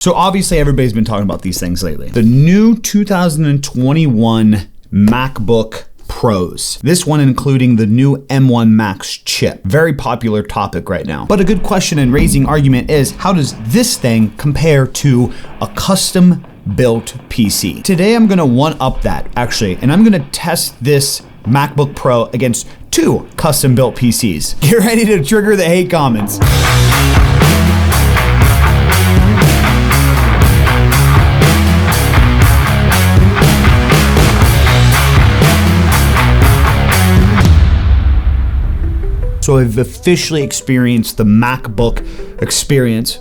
So obviously everybody's been talking about these things lately. The new 2021 MacBook Pros. This one including the new M1 Max chip. Very popular topic right now. But a good question and raising argument is, how does this thing compare to a custom built PC? Today I'm gonna one-up that actually, and I'm gonna test this MacBook Pro against two custom built PCs. Get ready to trigger the hate comments. So I've officially experienced the MacBook experience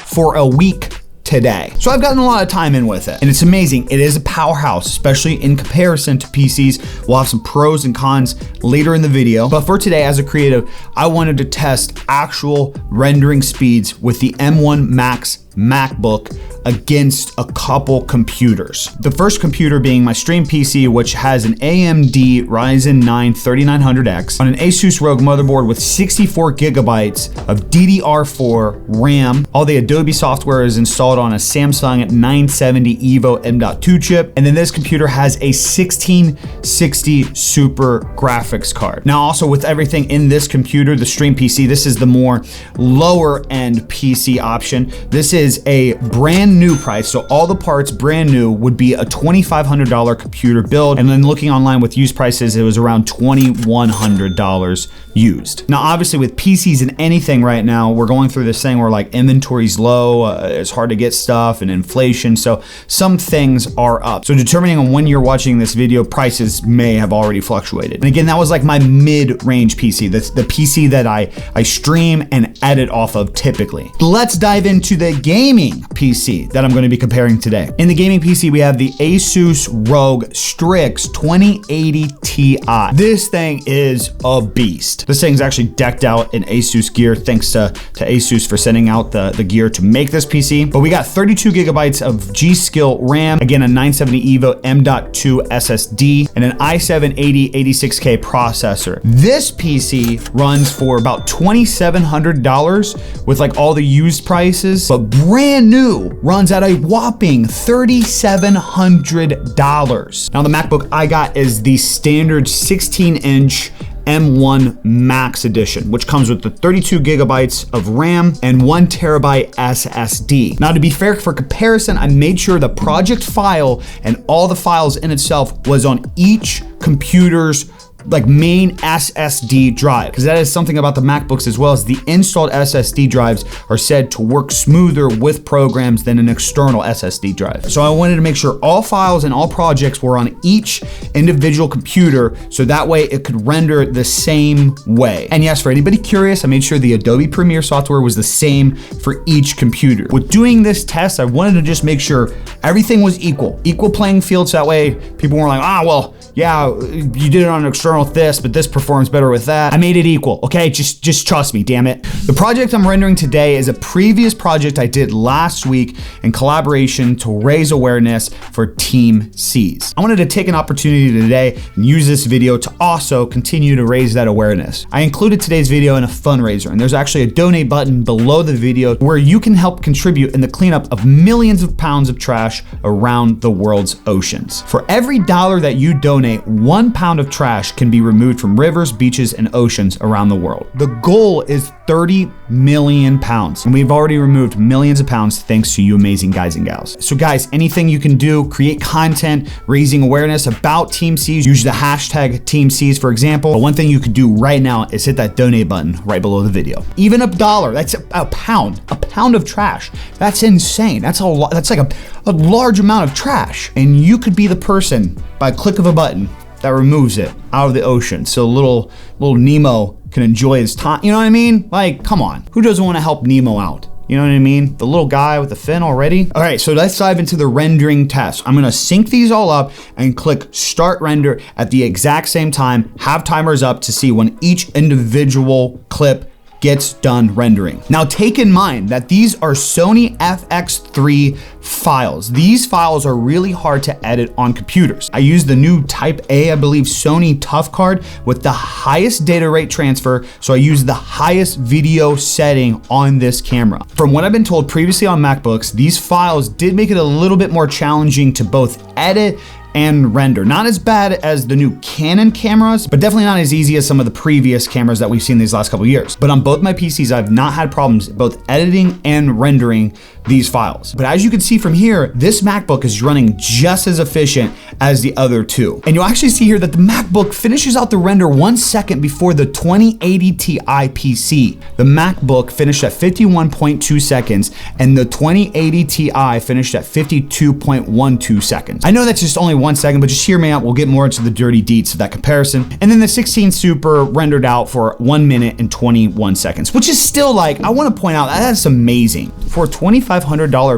for a week today. So I've gotten a lot of time in with it, and it's amazing. It is a powerhouse, especially in comparison to PCs. We'll have some pros and cons later in the video. But for today, as a creative, I wanted to test actual rendering speeds with the M1 Max MacBook against a couple computers. The first computer being my stream PC, which has an AMD Ryzen 9 3900X on an Asus ROG motherboard with 64 gigabytes of DDR4 RAM. All the Adobe software is installed on a Samsung 970 EVO M.2 chip. And then this computer has a 1660 Super graphics card. Now also with everything in this computer, the stream PC, this is the more lower end PC option. This is a brand new price, so all the parts brand new would be a $2,500 computer build, and then looking online with used prices, it was around $2,100 used. Now obviously with PCs and anything right now, we're going through this thing where like inventory's low, it's hard to get stuff, and inflation, so some things are up. So determining on when you're watching this video, prices may have already fluctuated. And again, that was like my mid-range PC. That's the PC that I stream and edit off of typically. Let's dive into the gaming PC that I'm going to be comparing today. In the gaming PC, we have the Asus ROG Strix 2080 Ti. This thing is a beast. This thing's actually decked out in Asus gear. Thanks to Asus for sending out the gear to make this PC. But we got 32 gigabytes of G-Skill RAM, again a 970 EVO M.2 SSD, and an i7 8086K processor. This PC runs for about $2,700 with like all the used prices, but brand new runs at a whopping $3,700. Now the MacBook I got is the standard 16-inch M1 Max edition, which comes with the 32 gigabytes of RAM and 1 terabyte SSD. Now to be fair, for comparison, I made sure the project file and all the files in itself was on each computer's like main SSD drive, because that is something about the MacBooks as well, as the installed SSD drives are said to work smoother with programs than an external SSD drive. So I wanted to make sure all files and all projects were on each individual computer, so that way it could render the same way. And yes, for anybody curious, I made sure the Adobe Premiere software was the same for each computer. With doing this test, I wanted to just make sure everything was equal playing field, so that way people weren't like, well, yeah, you did it on an external this, but this performs better with that. I made it equal, okay? Just trust me, damn it. The project I'm rendering today is a previous project I did last week in collaboration to raise awareness for Team C's. I wanted to take an opportunity today and use this video to also continue to raise that awareness. I included today's video in a fundraiser, and there's actually a donate button below the video where you can help contribute in the cleanup of millions of pounds of trash around the world's oceans. For every dollar that you donate, 1 pound of trash can be removed from rivers, beaches, and oceans around the world. The goal is 30 million pounds, and we've already removed millions of pounds thanks to you amazing guys and gals. So guys, anything you can do, create content, raising awareness about Team C's, use the hashtag Team C's for example. But one thing you could do right now is hit that donate button right below the video. Even $1, that's a pound of trash. That's insane. That's a lot. That's like a large amount of trash, and you could be the person by a click of a button that removes it out of the ocean, so little Nemo can enjoy his time. You know what I mean? Like, come on. Who doesn't want to help Nemo out? You know what I mean? The little guy with the fin already. All right, so let's dive into the rendering test. I'm gonna sync these all up and click start render at the exact same time, have timers up to see when each individual clip gets done rendering. Now take in mind that these are Sony FX3 files. These files are really hard to edit on computers. I use the new Type A, I believe, Sony Tough Card with the highest data rate transfer, so I use the highest video setting on this camera. From what I've been told previously on MacBooks, these files did make it a little bit more challenging to both edit and render. Not as bad as the new Canon cameras, but definitely not as easy as some of the previous cameras that we've seen these last couple of years. But on both my PCs, I've not had problems both editing and rendering these files. But as you can see from here, this MacBook is running just as efficient as the other two. And you'll actually see here that the MacBook finishes out the render 1 second before the 2080 Ti PC. The MacBook finished at 51.2 seconds and the 2080 Ti finished at 52.12 seconds. I know that's just only 1 second, but just hear me out. We'll get more into the dirty deets of that comparison. And then the 16 Super rendered out for 1 minute and 21 seconds, which is still like, I want to point out that's amazing. For a $2,500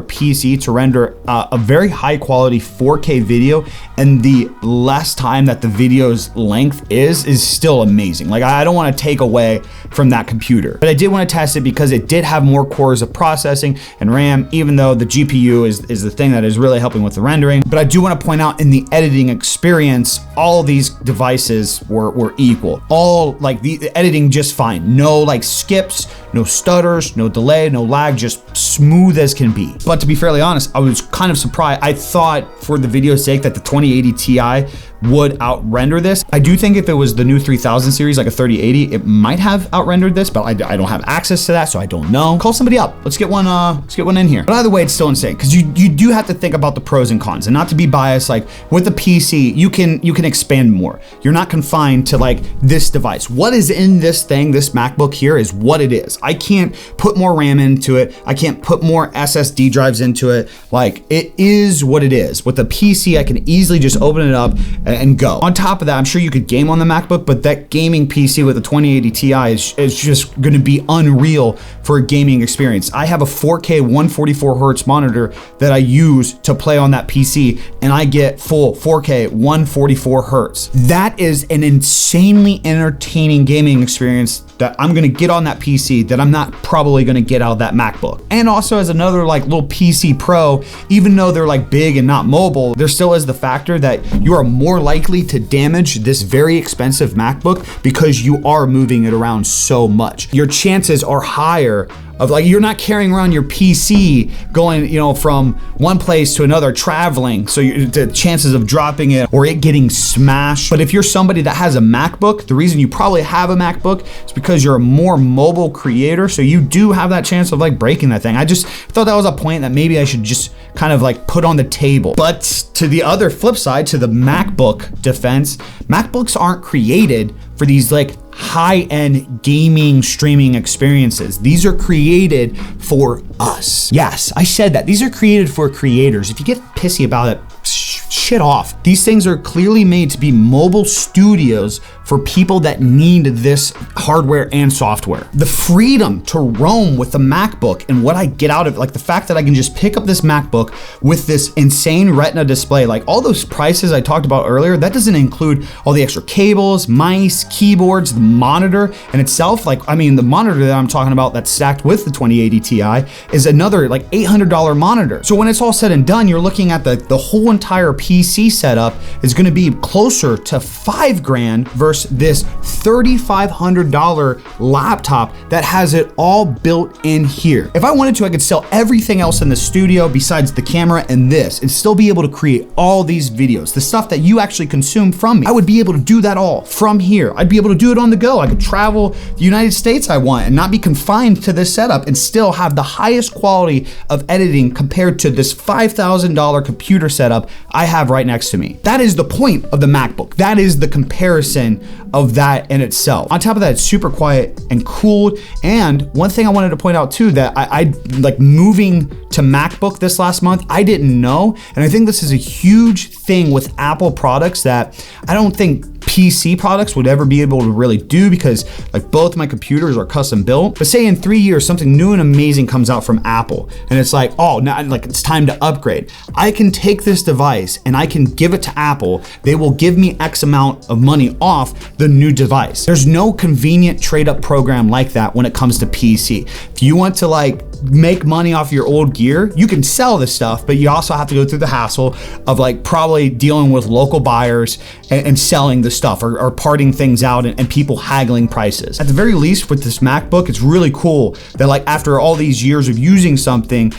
PC to render a very high quality 4K video and the less time that the video's length is still amazing. Like, I don't want to take away from that computer, but I did want to test it because it did have more cores of processing and RAM, even though the GPU is the thing that is really helping with the rendering. But I do want to point out in the editing experience, all these devices were equal. All like the editing just fine. No like skips, no stutters, no delay, no lag, just smooth as can be. But to be fairly honest, I was kind of surprised. I thought for the video's sake that the 2080 Ti would out-render this. I do think if it was the new 3000 series, like a 3080, it might have out-rendered this, but I don't have access to that, so I don't know. Call somebody up. Let's get one in here. But either way, it's still insane because you do have to think about the pros and cons, and not to be biased. Like with the PC, you can expand more. You're not confined to like this device. What is in this thing, this MacBook here, is what it is. I can't put more RAM into it. I can't put more SSD drives into it. Like, it is what it is. With the PC, I can easily just open it up and go. On top of that, I'm sure you could game on the MacBook, but that gaming PC with a 2080 Ti is just gonna be unreal for a gaming experience. I have a 4K 144 hertz monitor that I use to play on that PC, and I get full 4K 144 hertz. That is an insanely entertaining gaming experience that I'm gonna get on that PC that I'm not probably gonna get out of that MacBook. And also as another like little PC Pro, even though they're like big and not mobile, there still is the factor that you are more likely to damage this very expensive MacBook because you are moving it around so much. Your chances are higher of like, you're not carrying around your PC going, from one place to another, traveling. So the chances of dropping it or it getting smashed. But if you're somebody that has a MacBook, the reason you probably have a MacBook is because you're a more mobile creator. So you do have that chance of like breaking that thing. I just thought that was a point that maybe I should just kind of like put on the table. But to the other flip side, to the MacBook defense, MacBooks aren't created for these like high-end gaming streaming experiences. These are created for us. Yes, I said that. These are created for creators. If you get pissy about it, shit off. These things are clearly made to be mobile studios for people that need this hardware and software. The freedom to roam with the MacBook and what I get out of it, like the fact that I can just pick up this MacBook with this insane Retina display, like all those prices I talked about earlier, that doesn't include all the extra cables, mice, keyboards, the monitor in itself. Like, I mean, the monitor that I'm talking about that's stacked with the 2080 Ti is another like $800 monitor. So when it's all said and done, you're looking at the whole entire PC setup is gonna be closer to $5,000 versus this $3,500 laptop that has it all built in here. If I wanted to, I could sell everything else in the studio besides the camera and this and still be able to create all these videos, the stuff that you actually consume from me. I would be able to do that all from here. I'd be able to do it on the go. I could travel the United States I want and not be confined to this setup and still have the highest quality of editing compared to this $5,000 computer setup I have right next to me. That is the point of the MacBook. That is the comparison of that in itself. On top of that, it's super quiet and cooled. And one thing I wanted to point out too, that I like moving to MacBook this last month, I didn't know. And I think this is a huge thing with Apple products that I don't think PC products would ever be able to really do, because like both my computers are custom built. But say in 3 years, something new and amazing comes out from Apple, and it's like, oh, now like it's time to upgrade. I can take this device and I can give it to Apple. They will give me X amount of money off the new device. There's no convenient trade-up program like that when it comes to PC. If you want to like make money off your old gear, you can sell this stuff, but you also have to go through the hassle of like probably dealing with local buyers and selling the stuff, or parting things out and people haggling prices. At the very least, with this MacBook, it's really cool that like after all these years of using something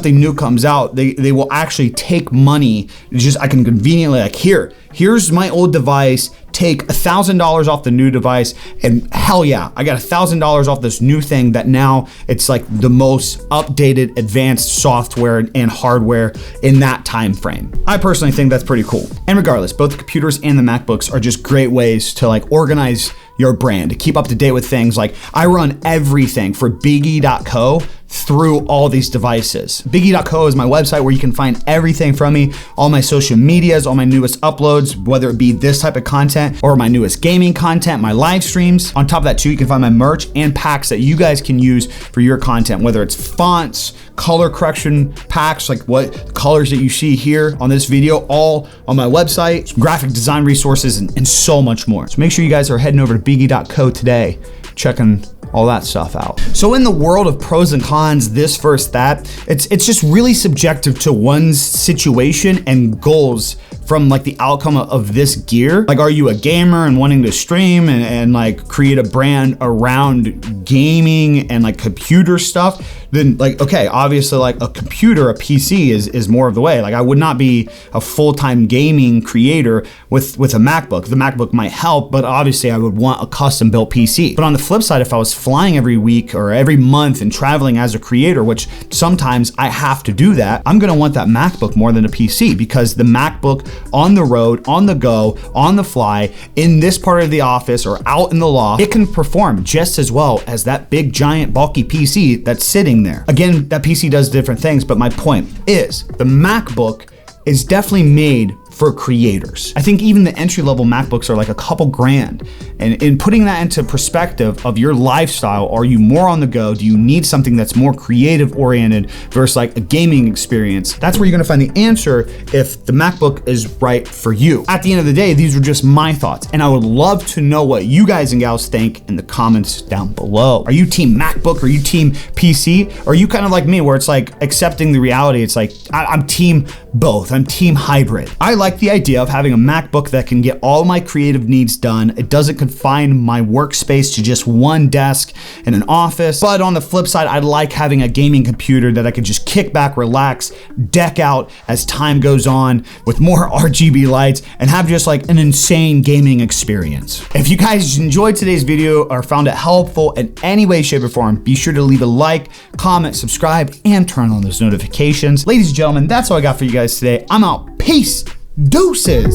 new comes out, they will actually take money. It's just, I can conveniently like, here's my old device, take $1,000 off the new device, and hell yeah, I got $1,000 off this new thing that now it's like the most updated, advanced software and hardware in that time frame. I personally think that's pretty cool. And regardless, both the computers and the MacBooks are just great ways to like organize your brand, to keep up to date with things. Like I run everything for BigE.co through all these devices. BigE.co is my website where you can find everything from me, all my social medias, all my newest uploads, whether it be this type of content or my newest gaming content, my live streams. On top of that too, you can find my merch and packs that you guys can use for your content, whether it's fonts, color correction packs, like what colors that you see here on this video, all on my website, graphic design resources, and so much more. So make sure you guys are heading over to BigE.co today, checking all that stuff out. So in the world of pros and cons, this versus that, it's just really subjective to one's situation and goals from like the outcome of this gear. Like, are you a gamer and wanting to stream and like create a brand around gaming and like computer stuff? Then like, okay, obviously like a computer, a PC is more of the way. Like I would not be a full-time gaming creator with a MacBook. The MacBook might help, but obviously I would want a custom built PC. But on the flip side, if I was flying every week or every month and traveling as a creator, which sometimes I have to do that, I'm gonna want that MacBook more than a PC, because the MacBook on the road, on the go, on the fly, in this part of the office or out in the loft, it can perform just as well as that big giant bulky PC that's sitting there. Again, that PC does different things, but my point is the MacBook is definitely made for creators. I think even the entry-level MacBooks are like a couple grand. And in putting that into perspective of your lifestyle, are you more on the go? Do you need something that's more creative oriented versus like a gaming experience? That's where you're gonna find the answer if the MacBook is right for you. At the end of the day, these are just my thoughts, and I would love to know what you guys and gals think in the comments down below. Are you team MacBook? Are you team PC? Or are you kind of like me where it's like accepting the reality? It's like, I'm team both. I'm team hybrid. I like the idea of having a MacBook that can get all my creative needs done. It doesn't confine my workspace to just one desk in an office. But on the flip side, I like having a gaming computer that I could just kick back, relax, deck out as time goes on with more RGB lights, and have just like an insane gaming experience. If you guys enjoyed today's video or found it helpful in any way, shape, or form, be sure to leave a like, comment, subscribe, and turn on those notifications. Ladies and gentlemen, that's all I got for you guys today. I'm out. Peace. Deuces.